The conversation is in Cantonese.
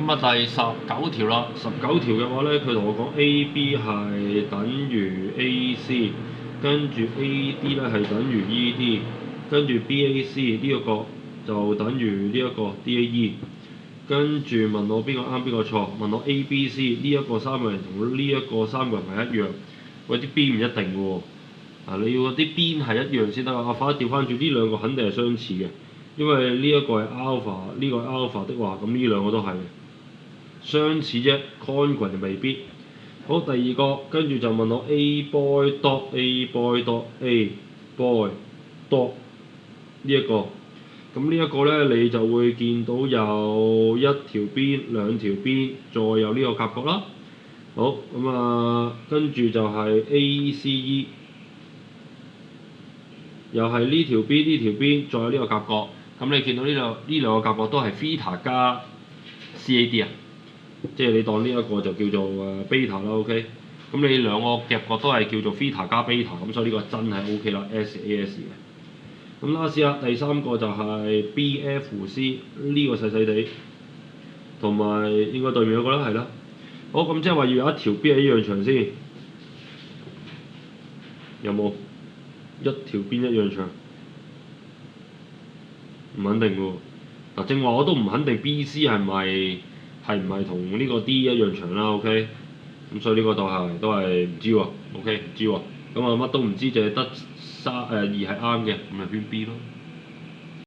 咁啊第19條啦，19條嘅話咧，佢同我講 AB 係等於 AC，跟住 AD 咧係等於 ED，跟住 BAC 呢一個就等於呢一個 DAE。跟住問我邊個啱邊個錯，問我 A、B、C 呢一個三個人同呢一個三個人係一樣，喂啲 B 唔一定嘅喎，你要啲邊係一樣先得啊！反而調翻轉呢兩個肯定係相似嘅，因為呢一個係 alpha， 呢個係 alpha 的話，咁呢兩個都係相似啫 ，congruent 未必。好，第二個跟住就問我 A boy dot A boy dot A boy dot 呢一個。咁呢一個咧，你就會見到有一條邊、兩條邊，再有呢個夾角啦。好，咁跟住就係 ACE， 又係呢條邊、呢條邊，再有呢個夾角。咁你見到呢兩個夾角都係 theta 加 CAD 啊，即係你當呢一個就叫做beta 啦 ，OK。咁你兩個夾角都係叫做 theta 加 beta，咁所以呢個真係 OK 啦，SAS 嘅。咁 last 啊，第三個就係 BFC 呢個細細地，同埋應該對面嗰個啦，係啦。好，咁即係話要有一條邊係一樣長先，有冇？一條邊一樣長？唔肯定喎。嗱，正話我都唔肯定 BC 係唔係同呢個 D 一樣長啦，OK。咁所以呢個都係唔知喎，OK 唔知喎。咁乜都唔知，淨係得2係啱嘅，咁就圈 B 咯。